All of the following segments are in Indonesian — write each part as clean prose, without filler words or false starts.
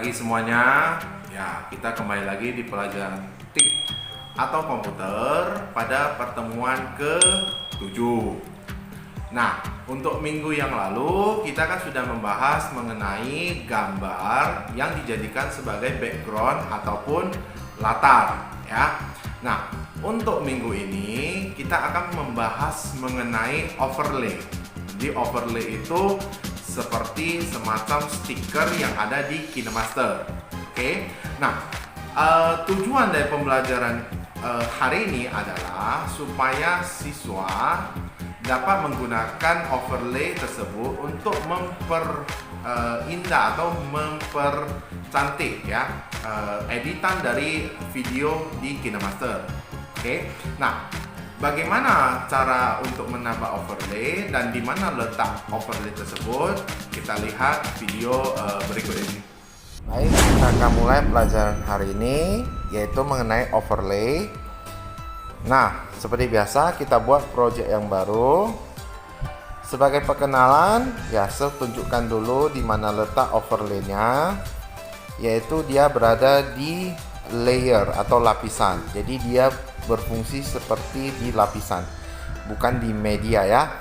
pagi semuanya. Ya, kita kembali lagi di pelajaran TIK atau komputer pada pertemuan ke-7. Nah, untuk minggu yang lalu kita kan sudah membahas mengenai gambar yang dijadikan sebagai background ataupun latar, ya. Nah, untuk minggu ini kita akan membahas mengenai overlay. Jadi overlay itu seperti semacam stiker yang ada di KineMaster. Oke. Nah, tujuan dari pembelajaran hari ini adalah supaya siswa dapat menggunakan overlay tersebut untuk memperindah atau mempercantik ya editan dari video di KineMaster. Oke. Nah, bagaimana cara untuk menambah overlay dan di mana letak overlay tersebut? Kita lihat video berikut ini. Baik, kita akan mulai pelajaran hari ini, yaitu mengenai overlay. Nah, seperti biasa kita buat project yang baru. Sebagai perkenalan, ya saya tunjukkan dulu di mana letak overlay-nya, yaitu dia berada di layer atau lapisan. Jadi dia berfungsi seperti di lapisan, bukan di media ya.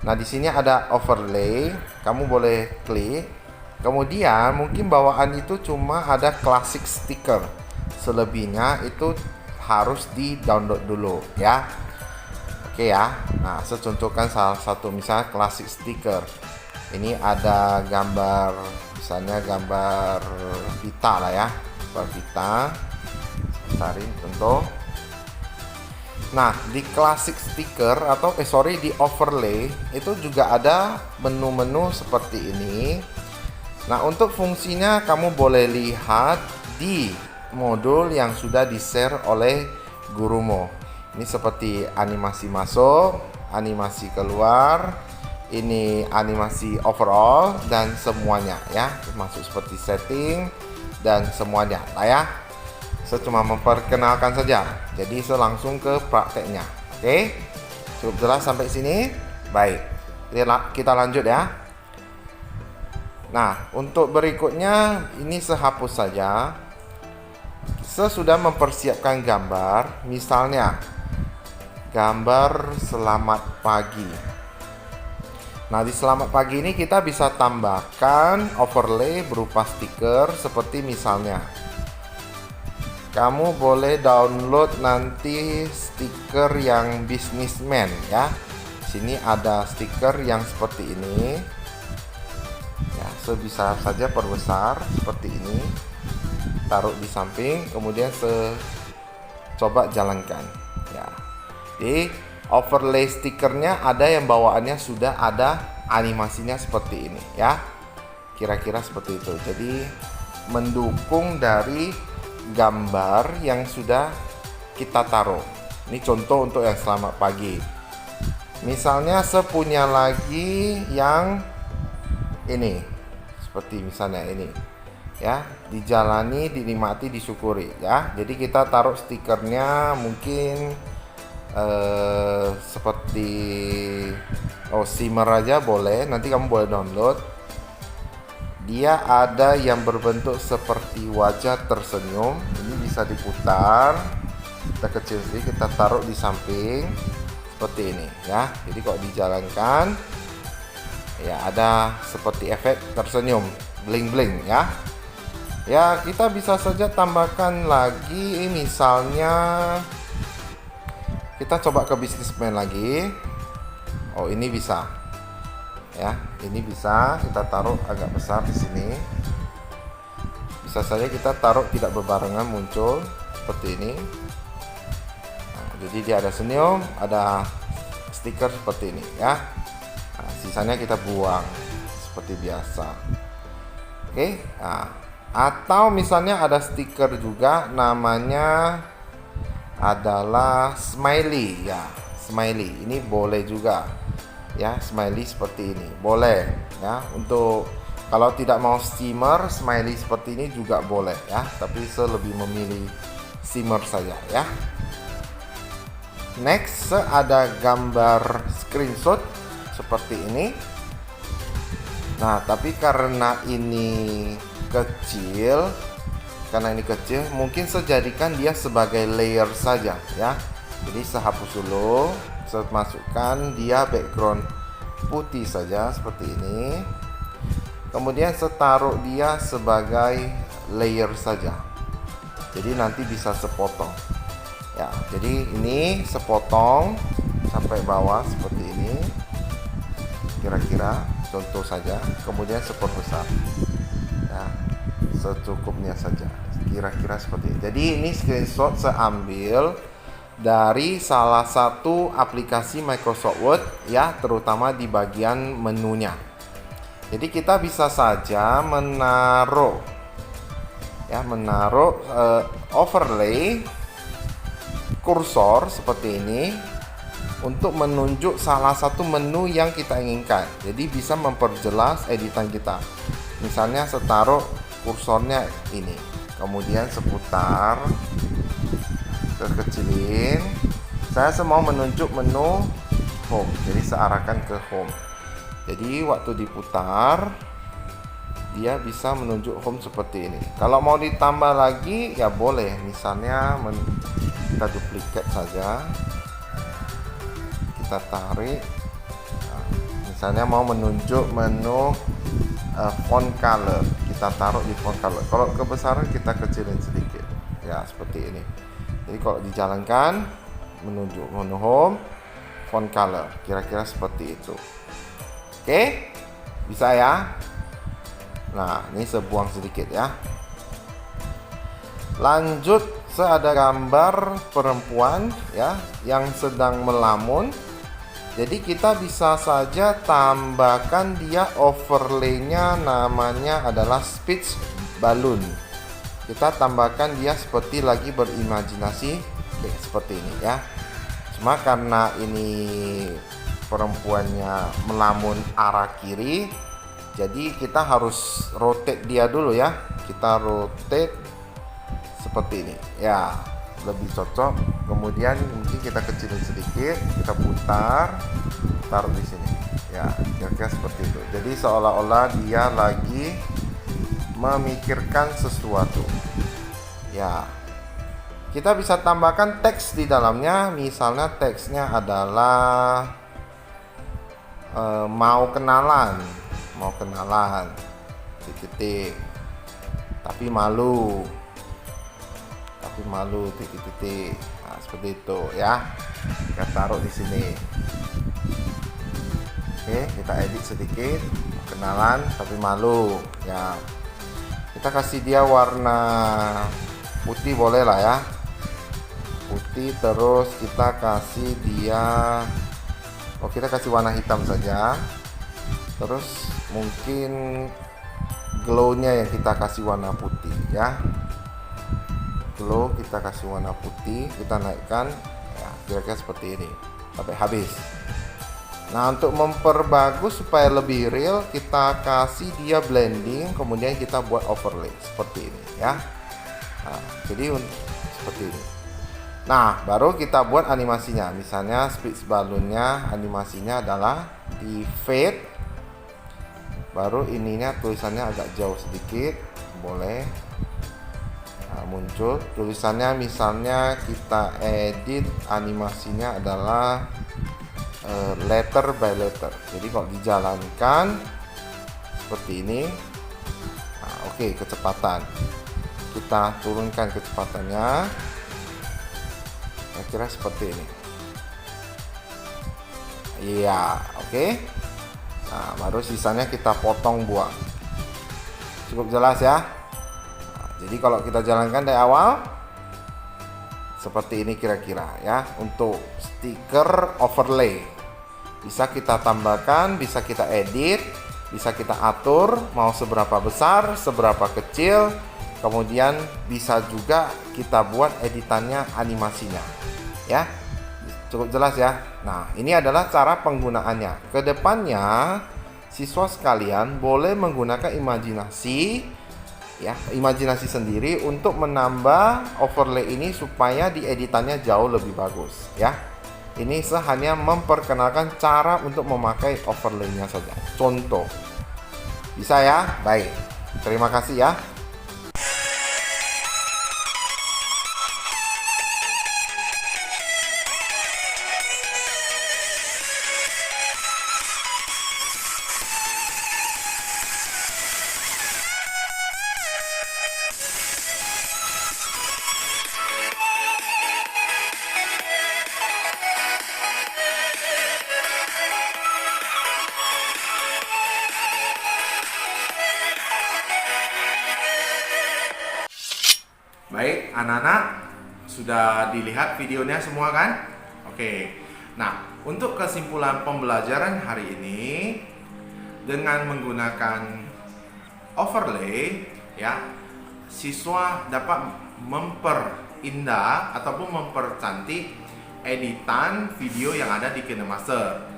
Nah, di sini ada overlay, kamu boleh klik. Kemudian mungkin bawaan itu cuma ada classic sticker. Selebihnya itu harus di-download dulu ya. Oke ya. Nah, saya contohkan salah satu misalnya classic sticker. Ini ada gambar, misalnya gambar pita lah ya. Gambar pita. Cari contoh. Nah, di classic sticker atau di overlay itu juga ada menu-menu seperti ini. Nah, untuk fungsinya kamu boleh lihat di modul yang sudah di-share oleh gurumu. Ini seperti animasi masuk, animasi keluar, ini animasi overall dan semuanya ya, termasuk seperti setting dan semuanya lah ya. Saya cuma memperkenalkan saja. Jadi saya langsung ke prakteknya. Oke. Cukup jelas sampai sini? Baik. Kita lanjut ya. Nah, untuk berikutnya ini saya hapus saja. Saya sudah mempersiapkan gambar, misalnya gambar selamat pagi. Nah, di selamat pagi ini kita bisa tambahkan overlay berupa stiker seperti misalnya kamu boleh download nanti stiker yang businessman ya. Sini ada stiker yang seperti ini. Ya, saya bisa saja perbesar seperti ini, taruh di samping, kemudian saya coba jalankan. Ya, di overlay stikernya ada yang bawaannya sudah ada animasinya seperti ini, ya, kira-kira seperti itu. Jadi mendukung dari gambar yang sudah kita taruh. Ini contoh untuk yang selamat pagi. Misalnya saya punya lagi yang ini, seperti misalnya ini ya, dijalani, dinikmati, disyukuri ya. Jadi kita taruh stikernya mungkin seperti shimmer aja boleh, nanti kamu boleh download. Dia ada yang berbentuk seperti wajah tersenyum, ini bisa diputar, kita kecil sedikit, kita taruh di samping seperti ini ya. Jadi kalau dijalankan ya ada seperti efek tersenyum, bling-bling ya. Ya, kita bisa saja tambahkan lagi, misalnya kita coba ke businessman lagi. Oh, ini bisa. Ya, ini bisa kita taruh agak besar di sini. Bisa saja kita taruh tidak berbarengan muncul seperti ini. Nah, jadi dia ada senyum, ada stiker seperti ini ya. Nah, sisanya kita buang seperti biasa. Oke, nah, atau misalnya ada stiker juga namanya adalah smiley ya. Smiley ini boleh juga ya, smiley seperti ini boleh ya. Untuk kalau tidak mau shimmer, smiley seperti ini juga boleh ya, tapi saya lebih memilih shimmer saja ya. Next ada gambar screenshot seperti ini. Nah, tapi karena ini kecil, karena ini kecil, mungkin saya jadikan dia sebagai layer saja ya. Jadi saya hapus dulu, saya masukkan dia background putih saja seperti ini. Kemudian saya taruh dia sebagai layer saja. Jadi nanti bisa sepotong. Ya, jadi ini sepotong sampai bawah seperti ini. Kira-kira contoh saja. Kemudian seperbesar. Ya, secukupnya saja. Kira-kira seperti ini. Jadi ini screenshot saya ambil dari salah satu aplikasi Microsoft Word ya, terutama di bagian menunya. Jadi kita bisa saja menaruh overlay kursor seperti ini untuk menunjuk salah satu menu yang kita inginkan. Jadi bisa memperjelas editan kita. Misalnya saya taruh kursornya ini, kemudian seputar, kekecilin. Saya mau menunjuk menu home, jadi saya arahkan ke home. Jadi waktu diputar dia bisa menunjuk home seperti ini. Kalau mau ditambah lagi ya boleh, misalnya kita duplikat saja, kita tarik. Nah, misalnya mau menunjuk menu font color, kita taruh di font color. Kalau kebesaran kita kecilin sedikit ya, seperti ini. Jadi kalau dijalankan menunjuk menu home, font color, kira-kira seperti itu. Oke, bisa ya. Nah, ini saya buang sedikit ya. Lanjut, saya ada gambar perempuan ya yang sedang melamun. Jadi kita bisa saja tambahkan dia overlay-nya, namanya adalah speech balloon. Kita tambahkan dia seperti lagi berimajinasi seperti ini ya. Cuma karena ini perempuannya melamun arah kiri, jadi kita harus rotate dia dulu ya. Kita rotate seperti ini ya, lebih cocok. Kemudian mungkin kita kecilin sedikit, kita putar, taruh di sini ya, kira-kira seperti itu. Jadi seolah-olah dia lagi memikirkan sesuatu ya. Kita bisa tambahkan teks di dalamnya. Misalnya teksnya adalah mau kenalan titik-titik, tapi malu titik-titik. Nah, seperti itu ya. Kita taruh di sini. Oke, kita edit sedikit. Kenalan tapi malu ya. Kita kasih dia warna putih boleh lah ya, putih. Terus kita kasih dia, kita kasih warna hitam saja. Terus mungkin glow-nya yang kita kasih warna putih ya. Glow kita kasih warna putih, kita naikkan ya, kira-kira seperti ini sampai habis. Nah, untuk memperbagus supaya lebih real, kita kasih dia blending, kemudian kita buat overlay seperti ini ya. Nah, jadi seperti ini. Nah, baru kita buat animasinya. Misalnya speech balloonnya, animasinya adalah di fade. Baru ininya tulisannya agak jauh sedikit, boleh. Nah, muncul tulisannya, misalnya kita edit animasinya adalah letter by letter. Jadi kalau dijalankan seperti ini. Nah, oke, kecepatan kita turunkan kecepatannya, kira-kira seperti ini. Iya, oke. Nah, baru sisanya kita potong buang. Cukup jelas ya. Nah, jadi kalau kita jalankan dari awal seperti ini kira-kira ya. Untuk stiker overlay bisa kita tambahkan, bisa kita edit, bisa kita atur mau seberapa besar, seberapa kecil. Kemudian bisa juga kita buat editannya, animasinya ya. Cukup jelas ya. Nah, ini adalah cara penggunaannya. Kedepannya siswa sekalian boleh menggunakan imajinasi ya, imajinasi sendiri untuk menambah overlay ini supaya di editannya jauh lebih bagus ya. Ini saya hanya memperkenalkan cara untuk memakai overlay-nya saja. Contoh. Bisa ya? Baik. Terima kasih ya. Baik, anak-anak sudah dilihat videonya semua kan? Oke. Nah, untuk kesimpulan pembelajaran hari ini dengan menggunakan overlay ya, siswa dapat memperindah ataupun mempercantik editan video yang ada di KineMaster.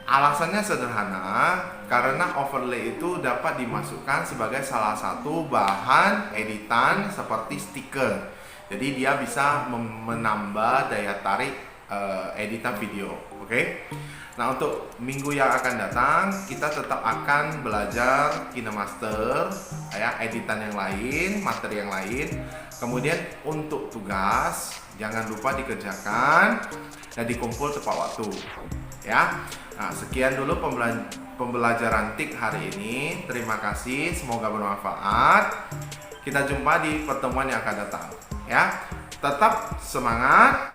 Alasannya sederhana, karena overlay itu dapat dimasukkan sebagai salah satu bahan editan seperti stiker. Jadi dia bisa menambah daya tarik editan video. Oke? Nah, untuk minggu yang akan datang kita tetap akan belajar KineMaster ya, editan yang lain, materi yang lain. Kemudian untuk tugas jangan lupa dikerjakan dan dikumpul tepat waktu. Ya. Nah, sekian dulu pembelajaran TIK hari ini. Terima kasih, semoga bermanfaat. Kita jumpa di pertemuan yang akan datang. Ya, tetap semangat.